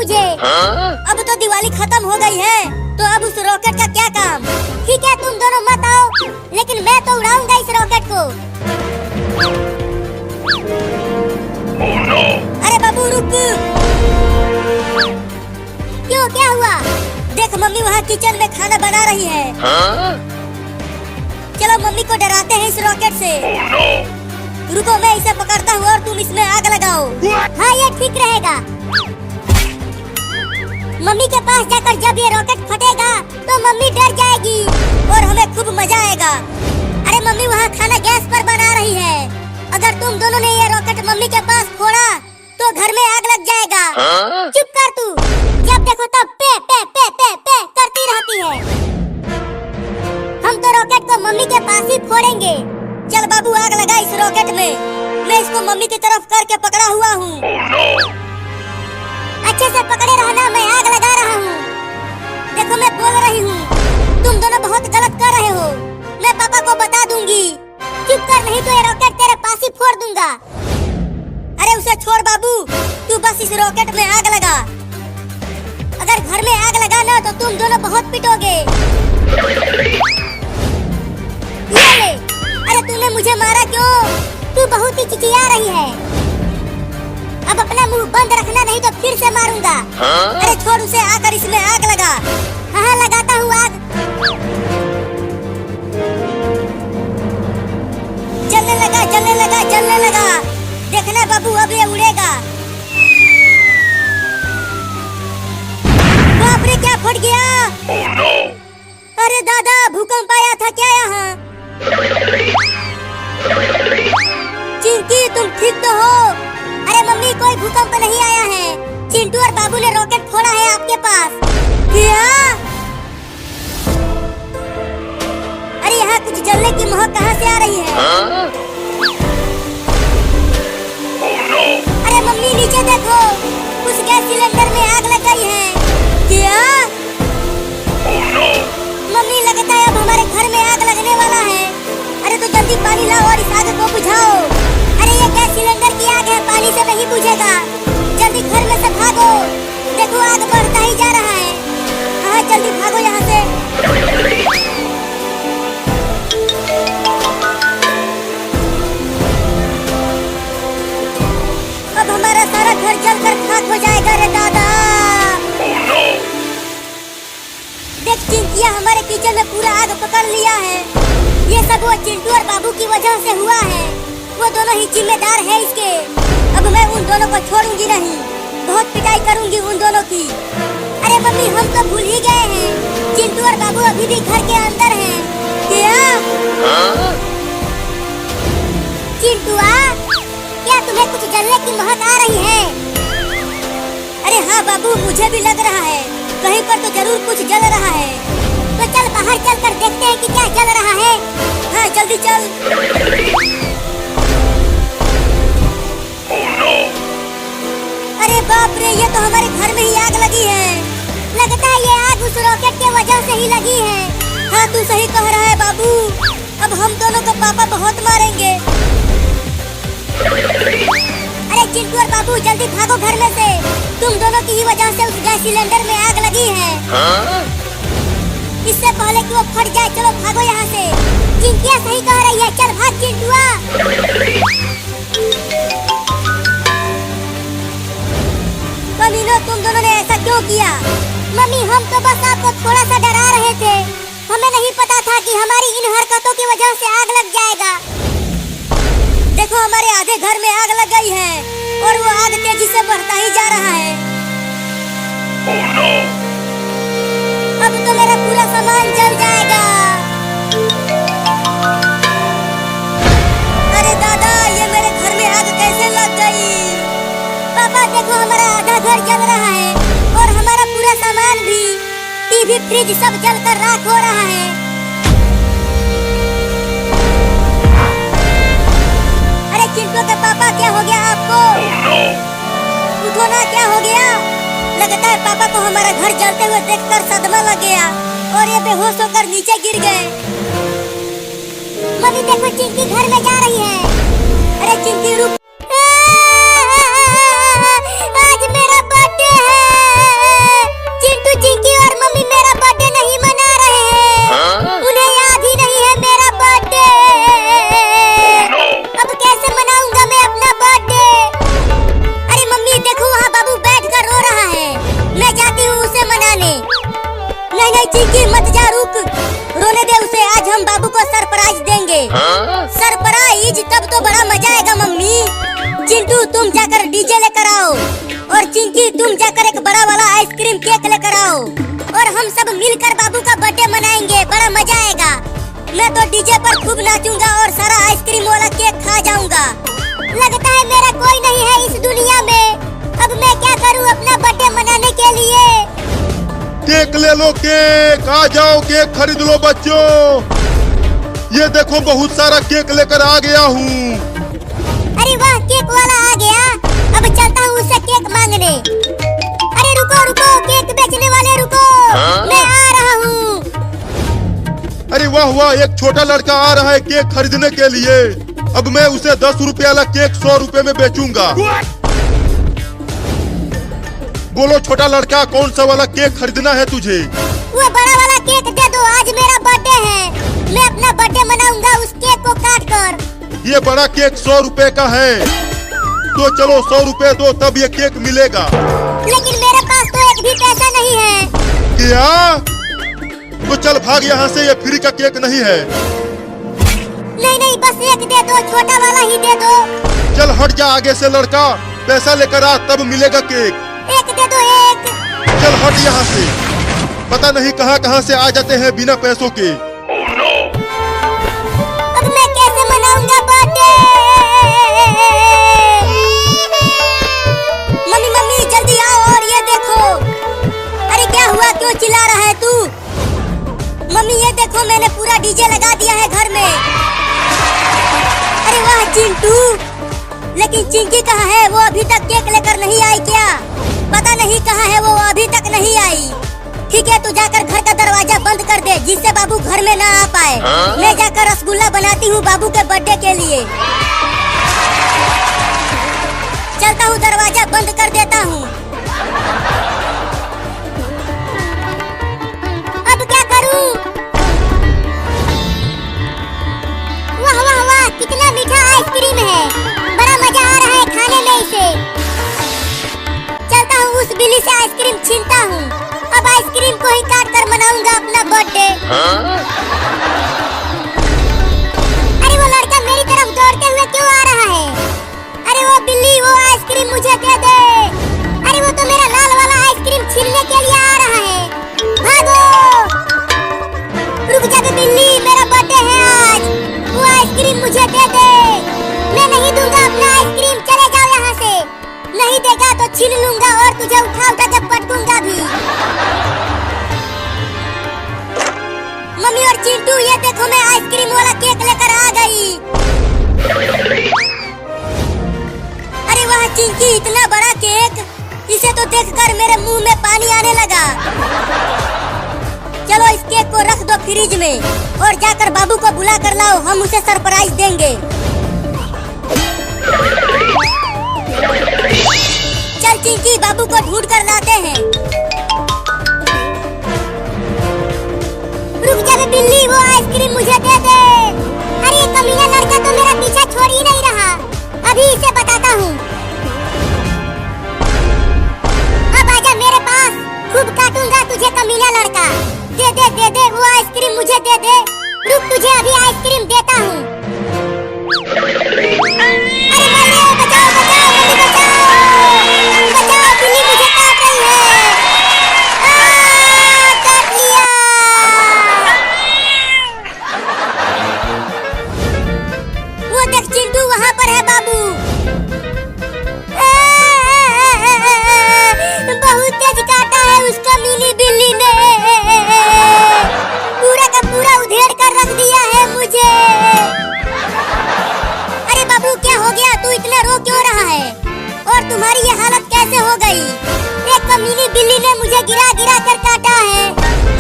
मुझे। अब तो दिवाली खत्म हो गई है, तो अब उस रॉकेट का क्या काम? ठीक है तुम दोनों मत आओ, लेकिन मैं तो उड़ाऊंगा इस रॉकेट को। Oh no! अरे बाबू रुक। क्यों, क्या हुआ? देख मम्मी वहाँ किचन में खाना बना रही है। चलो मम्मी को डराते हैं इस रॉकेट से। Oh no! रुको मैं इसे पकड़ता हूँ और तुम इसमें आग लगाओ। हाँ ये ठीक रहेगा। मम्मी के पास जाकर जब ये रॉकेट फटेगा तो मम्मी डर जाएगी और हमें खूब मजा आएगा। अरे मम्मी वहाँ खाना गैस पर बना रही है। अगर तुम दोनों ने ये रॉकेट मम्मी के पास फोड़ा तो घर में आग लग जाएगा। चुप कर तू, जब देखो तब पे पे पे पे पे करती रहती है। हम तो रॉकेट को मम्मी के पास ही फोड़ेंगे। चल बाबू आग लगा इस रॉकेट में। मैं इसको मम्मी की तरफ करके पकड़ा हुआ हूँ। Oh no! अच्छे से पकड़े रहना, मैं आग लगा रहा हूँ। देखो मैं बोल रही हूँ, तुम दोनों बहुत गलत कर रहे हो। मैं पापा को बता दूंगी। चुप कर, नहीं तो ये रॉकेट तेरे पास ही फोड़ दूंगा। अरे उसे छोड़ बाबू, तू बस इस रॉकेट में आग लगा। अगर घर में आग लगा ना तो तुम दोनों बहुत पिटोगे। ये ले। अरे तूने मुझे मारा क्यों? तू बहुत ही चिचिया रही है। अब अपना मुंह बंद रखना, नहीं तो फिर से मारूंगा। अरे छोड़ उसे, आकर इसमें आग लगा। हाँ लगाता हूँ आग। जलने लगा जलने लगा जलने लगा। देखना बाबू अब ये उड़ेगा। बाप रे क्या फट गया। Oh no! अरे दादा भूकंप आया था क्या यहाँ? चिंकी तुम ठीक तो हो? अरे मम्मी कोई भूकंप नहीं आया है। चिंटू और बाबू ने रॉकेट फोड़ा है आपके पास। क्या? अरे यहाँ कुछ जलने की महक कहाँ से आ रही है? Oh no! अरे मम्मी नीचे देखो, उस गैस सिलेंडर में आग लग गई है। क्या? Oh no! मम्मी लगता है अब हमारे घर में आग लगने वाला है। अरे तो जल्दी पानी लाओ और इस आग को बुझाओ। अरे ये गैस सिलेंडर की आग है, पानी से नहीं बुझेगा। जल्दी घर में से भागो, देखो आग बढ़ता ही जा रहा है। हाँ जल्दी भागो यहाँ से। अब हमारा सारा घर जलकर खाक हो जाएगा रे दादा। Oh no! देख चिंकिया हमारे किचन में पूरा आग पकड़ लिया है। ये सब वो चिंटू और बाबू की वजह से हुआ है। वो दोनों ही जिम्मेदार है इसके। अब मैं उन दोनों को छोड़ूंगी नहीं, बहुत पिटाई करूंगी उन दोनों की। अरे मम्मी हम तो भूल ही गए हैं, चिंटू और बाबू अभी भी घर के अंदर हैं। क्या? चिंटुआ क्या तुम्हें कुछ जलने की महक आ रही है? अरे हाँ बाबू मुझे भी लग रहा है, कहीं पर तो जरूर कुछ जल रहा है। तो चल बाहर चलकर देखते हैं कि क्या जल रहा है। हाँ जल्दी चल। Oh no! अरे बाप रे ये तो हमारे घर में ही आग लगी है। लगता है ये आग उस रॉकेट के वजह से ही लगी है। हाँ तू सही कह रहा है बाबू, अब हम दोनों को पापा बहुत मारेंगे। अरे चिंटू और बाबू जल्दी भागो घर में से, तुम दोनों की ही वजह से उस गैस सिलेंडर में आग लगी है। इससे पहले कि वो फट जाए चलो भागो यहाँ से। चिंकिया सही कह रही है, चल भाग चिंटुआ। कमीनों तुम दोनों ने ऐसा क्यों किया? मम्मी हम तो बस आपको थोड़ा सा डरा रहे थे, हमें नहीं पता था कि हमारी इन हरकतों की वजह से आग लग जाएगा। देखो हमारे आधे घर में आग लग गई है और वो आग तेजी से बढ़ता ही जा रहा है। Oh no! अब तो मेरा पूरा सामान जल जाएगा। अरे दादा ये मेरे घर में आग कैसे लग गई? पापा देखो हमारा आधा घर जल रहा है और हमारा पूरा सामान भी, टीवी फ्रिज सब जलकर राख हो रहा है। अरे चिंटू के पापा क्या हो गया आपको? Oh no! उठो ना, क्या हो गया? लगता है पापा को हमारा घर जलते हुए देखकर सदमा लग गया और ये बेहोश होकर नीचे गिर गए। मम्मी देखो चिंकी घर में जा रही है। अरे चिंकी रुक, आज मेरा बर्थडे है। डीजे लेकर आओ और चिंकी तुम जाकर एक बड़ा वाला आइसक्रीम केक लेकर आओ और हम सब मिलकर बाबू का बर्थडे मनाएंगे। बड़ा मजा आएगा। मैं तो डीजे पर खूब नाचूंगा और सारा आइसक्रीम वाला केक खा जाऊंगा। लगता है मेरा कोई नहीं है इस दुनिया में। अब मैं क्या करूं अपना बर्थडे मनाने के लिए? केक ले लो, केक आ जाओ, केक खरीद लो बच्चों। ये देखो बहुत सारा केक लेकर आ गया हूँ। अरे वाह, केक वाला आ गया। अब चलता हूँ उससे केक मांगने। अरे रुको रुको, केक बेचने वाले रुको, मैं आ रहा हूँ। अरे वाह वाह, एक छोटा लड़का आ रहा है केक खरीदने के लिए। अब मैं उसे 10 रुपए वाला केक 100 रुपए में बेचूंगा। बोलो छोटा लड़का, कौन सा वाला केक खरीदना है तुझे? वो बड़ा वाला केक दे दो, आज मेरा बर्थडे है। मैं अपना बर्थडे मनाऊंगा उस केक को काट कर। ये बड़ा केक 100 रुपए का है, तो चलो 100 रुपए दो तब ये केक मिलेगा। लेकिन मेरे पास तो एक भी पैसा नहीं है। क्या? तो चल भाग यहाँ से, ये फ्री का केक नहीं है। नहीं नहीं, बस एक दे दो, छोटा वाला ही दे दो। चल हट जा आगे से लड़का, पैसा लेकर आ तब मिलेगा केक। एक दे दो, एक। चल हट यहाँ से, पता नहीं कहाँ कहाँ से आ जाते हैं बिना पैसों के। Oh no! अब मैं कैसे मनाऊंगा बर्थडे? मम्मी मम्मी जल्दी आओ और ये देखो। अरे क्या हुआ, क्यों चिल्ला रहा है तू? मम्मी ये देखो, मैंने पूरा डीजे लगा दिया है घर में। अरे वाह चिंटू, लेकिन चिंकी कहाँ है? वो अभी तक केक लेकर नहीं आई क्या? पता नहीं कहाँ है वो, अभी तक नहीं आई। ठीक है, तू जाकर घर का दरवाजा बंद कर दे जिससे बाबू घर में ना आ पाए। मैं जाकर रसगुल्ला बनाती हूँ बाबू के बर्थडे के लिए। चलता हूँ, दरवाजा बंद कर देता हूँ। अब क्या करूँ? वाह वाह वाह, कितना मीठा आइसक्रीम है। बड़ा मजा आ रहा है खाने में इसे। चलता हूँ उस बिल्ली से आइसक्रीम छीनता हूँ। अब आइसक्रीम को ही काट कर मनाऊंगा अपना बर्थडे। अरे वो लड़का मेरी तरफ दौड़ते हुए क्यों आ रहा है? अरे वो बिल्ली, वो आइसक्रीम मुझे दे दे। अरे वो तो मेरा लाल वाला आइसक्रीम छीनने के लिए आ रहा है। भागो! रुक जा बे बिल्ली, मेरा बर्थडे है आज। वो आइसक्रीम मुझे दे दे। मैं नहीं दूंगा अपना आइसक्रीम, चले जाओ यहाँ से। नहीं देगा तो छीन लूंगा और तुझे उठा उठा के पटकूंगा भी। मम्मी और चिंटू ये देखो, मैं आइसक्रीम वाला केक लेकर आ गई। अरे वाह चिंकी, इतना बड़ा केक, इसे तो देखकर मेरे मुंह में पानी आने लगा। चलो इस केक को रख दो फ्रिज में और जाकर बाबू को बुला कर लाओ, हम उसे सरप्राइज देंगे। चल चिंकी, बाबू को ढूंढ कर लाते हैं। रुक जा बे बिल्ली, वो आइसक्रीम मुझे दे दे। अरे ये कमीना लड़का तो मेरा पीछा छोड़ ही नहीं रहा। अभी इसे बताता हूँ। अब आजा मेरे पास, खूब काटूंगा तुझे कमीना लड़का। दे दे दे दे, वो आइसक्रीम मुझे दे दे। रुक, तुझे अभी आइसक्रीम देता हूँ। अरे मम्मी बचाओ बचाओ, मम्मी बचाओ बचाओ, बिल्ली मुझे काट रही है। काट लिया। वो देख चिंटू, वहाँ पर है बाबू। बहुत तेज काटा है उसका मिनी बिल्ली ने। पूरा का पूरा उधेड़ कर रख दिया है मुझे। अरे बाबू क्या हो गया, तू इतना रो क्यों रहा है? और तुम्हारी ये हालत कैसे हो गई? एक कमीनी बिल्ली ने मुझे गिरा गिरा कर काटा है।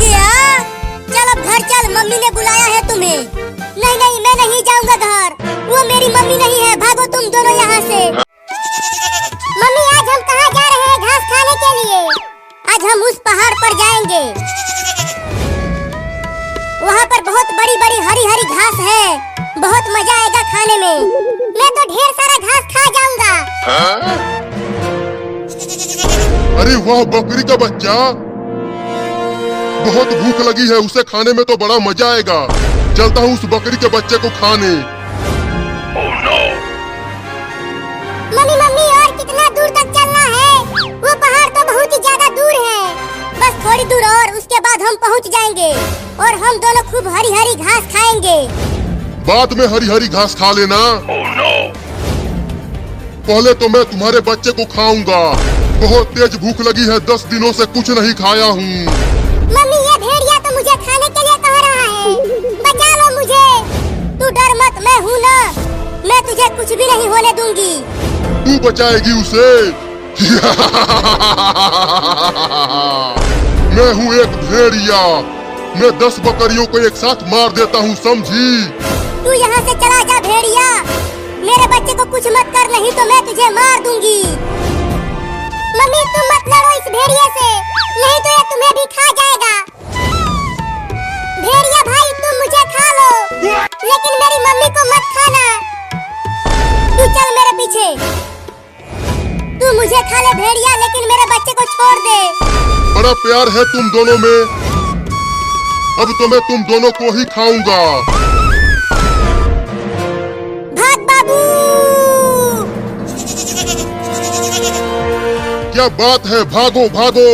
क्या? चल अब घर चल, मम्मी ने बुलाया है तुम्हें। नहीं नहीं, मैं नहीं जाऊंगा घर, वो मेरी मम्मी नहीं है। भागो तुम दोनों यहाँ से। मम्मी आज हम कहाँ जा रहे हैं घास खाने के लिए? आज हम उस पहाड़ पर जाएंगे। वहाँ पर बहुत बड़ी बड़ी हरी हरी घास है, बहुत मजा आएगा खाने में। मैं तो ढेर सारा घास खा जाऊंगा। अरे वाह बकरी का बच्चा, बहुत भूख लगी है, उसे खाने में तो बड़ा मजा आएगा। चलता हूँ उस बकरी के बच्चे को खाने। Oh no! मम्मी मम्मी, और कितना दूर दूर और उसके बाद हम पहुंच जाएंगे और हम दोनों खूब हरी हरी घास खाएंगे। बाद में हरी हरी घास खा लेना। Oh no! पहले तो मैं तुम्हारे बच्चे को खाऊंगा। बहुत तेज भूख लगी है, 10 दिनों से कुछ नहीं खाया हूँ। मम्मी ये भेड़िया तो मुझे खाने के लिए कह रहा है, बचा लो मुझे। तू डर मत, मैं हूँ ना, मैं तुझे कुछ भी नहीं होने दूंगी। तू बचाएगी उसे? मैं हूँ एक भेड़िया, मैं 10 बकरियों को एक साथ मार देता हूँ, समझी? तू यहाँ से चला जा भेड़िया, मेरे बच्चे को कुछ मत कर, नहीं तो मैं तुझे मार दूंगी। मम्मी तुम मत लड़ो इस भेड़िए से, नहीं तो ये तुम्हें भी खा जाएगा। भेड़िया भाई तुम मुझे खा लो, लेकिन मेरी मम्मी को मत खाना। तू चल मेरे पीछे, तू मुझे खा ले भेड़िया, लेकिन मेरे बच्चे को छोड़ दे। बड़ा प्यार है तुम दोनों में, अब तो मैं तुम दोनों को ही खाऊंगा। भाग बाबू। क्या बात है, भागो भागो,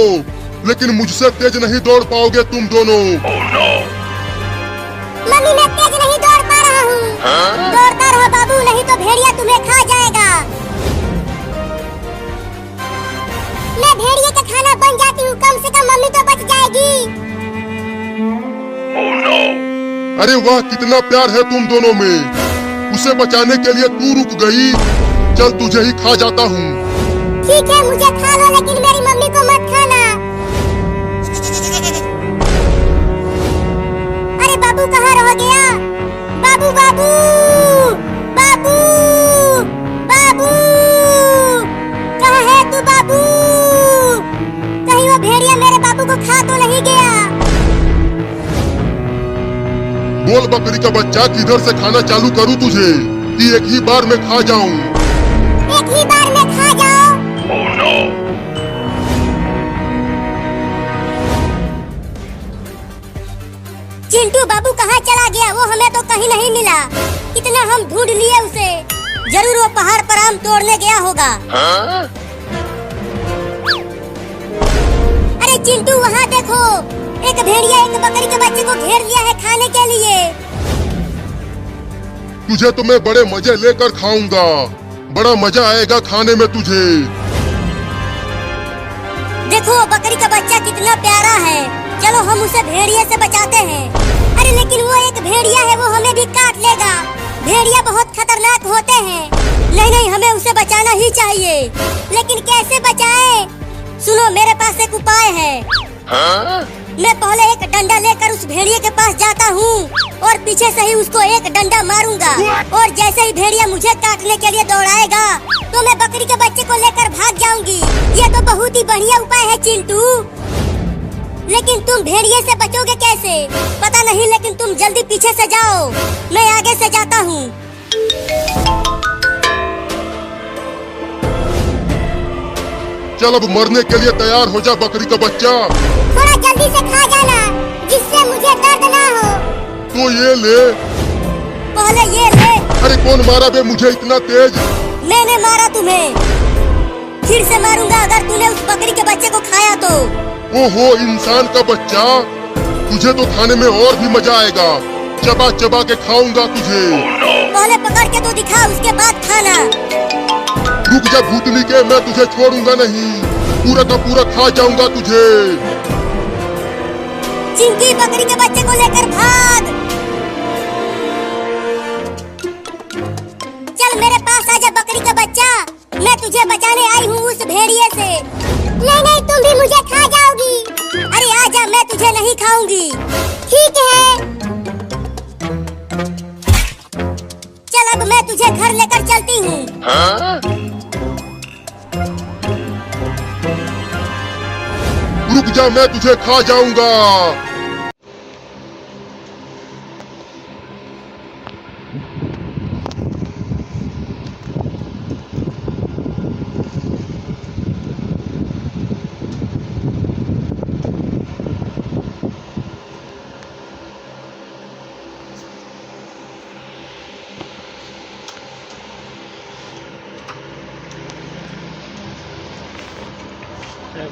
लेकिन मुझसे तेज नहीं दौड़ पाओगे तुम दोनों। Oh no! मम्मी मैं तेज नहीं दौड़ पा रहा हूँ। दौड़ता रहो बाबू, नहीं तो भेड़िया तुम्हें खा जाएगा। मैं भेड़िए का खाना बन जाती हूँ, कम से कम मम्मी तो बच जाएगी। Oh no! अरे वाह, कितना प्यार है तुम दोनों में। उसे बचाने के लिए तू रुक गई, चल तुझे ही खा जाता हूँ। ठीक है मुझे खा लो, लेकिन मेरी मम्मी को मत खाना। अरे बाबू कहाँ रह गया? बाबू बाबू बाबू बाबू, कहाँ है तू बाबू? कहीं वो भेड़िया मेरे बाबू को खा तो नहीं गया? बोल बकरी का बच्चा, किधर से खाना चालू करूँ तुझे कि एक ही बार में खा जाऊँ? एक ही बार में खा जाओ। Oh no! चिंटू बाबू कहाँ चला गया? वो हमें तो कहीं नहीं मिला, कितना हम ढूंढ लिए उसे। जरूर वो पहाड़ पर आम तोड़ने गया होगा। Huh? अरे चिंटू वहाँ देखो, एक भेड़िया एक बकरी के बच्चे को घेर लिया है खाने के लिए। तुझे तो मैं बड़े मजे लेकर खाऊंगा, बड़ा मजा आएगा खाने में तुझे। देखो बकरी का बच्चा कितना प्यारा है, चलो हम उसे भेड़िए से बचाते हैं। अरे लेकिन वो एक भेड़िया है, वो हमें भी काट लेगा। भेड़िया बहुत खतरनाक होते हैं। नहीं नहीं, हमें उसे बचाना ही चाहिए, लेकिन कैसे बचाएं? सुनो मेरे पास एक उपाय है। Huh? मैं पहले एक डंडा लेकर उस भेड़िए के पास जाता हूँ और पीछे से ही उसको एक डंडा मारूंगा, और जैसे ही भेड़िया मुझे काटने के लिए दौड़ाएगा तो मैं बकरी के बच्चे को लेकर भाग जाऊंगी। ये तो बहुत ही बढ़िया उपाय है चिंटू, लेकिन तुम भेड़िए से बचोगे कैसे पता नहीं, लेकिन तुम जल्दी पीछे से जाओ, मैं आगे से जाता हूँ। चल अब मरने के लिए तैयार हो जा बकरी का बच्चा। थोड़ा जल्दी से खा जाना, जिससे मुझे दर्द ना हो। तो ये ले। पहले ये ले। अरे कौन मारा बे मुझे इतना तेज? मैंने मारा तुम्हें, फिर से मारूंगा अगर तूने उस बकरी के बच्चे को खाया तो। ओहो इंसान का बच्चा, तुझे तो खाने में और भी मजा आएगा, चबा चबा के खाऊंगा तुझे। पहले पकड़ के तो दिखा, उसके बाद खाना। रुक जा भूतनी के, मैं तुझे छोड़ूंगा नहीं, पूरा का पूरा खा जाऊंगा तुझे। चिंकी बकरी के बच्चे को लेकर भाग। चल मेरे पास आजा बकरी का बच्चा, मैं तुझे बचाने आई हूँ उस भेड़िए से। नहीं नहीं, तुम भी मुझे खा जाओगी। अरे आजा, मैं तुझे नहीं खाऊंगी। ठीक है, चल अब मैं तुझे घर लेकर चलती हूँ। Huh? रुक जा, मैं तुझे खा जाऊंगा। है।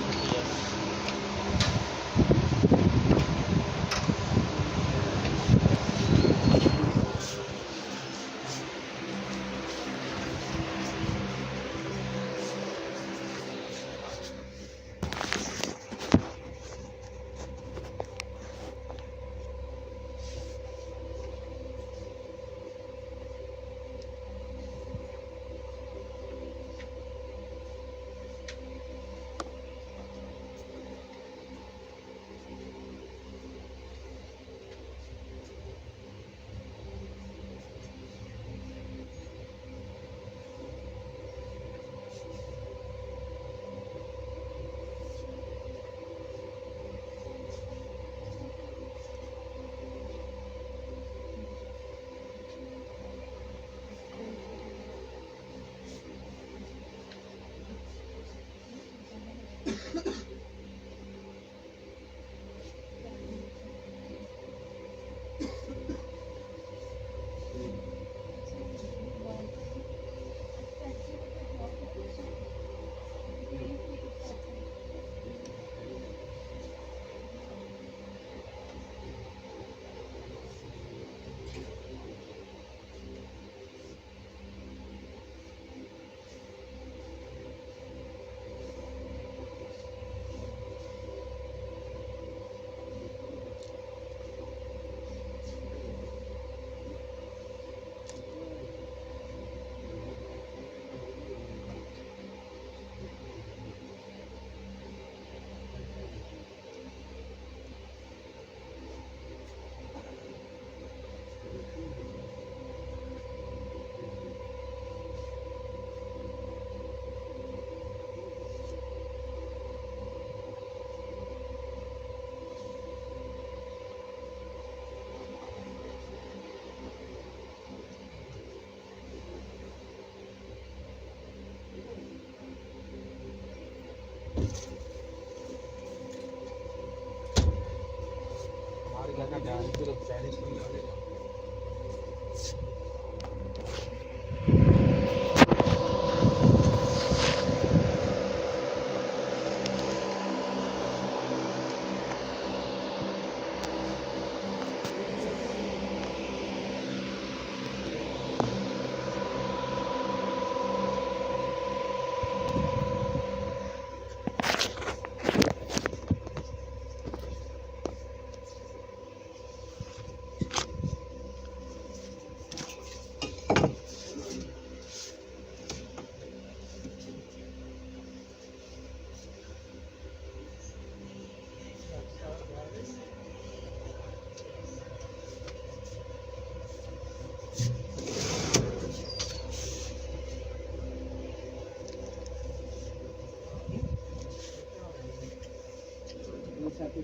satu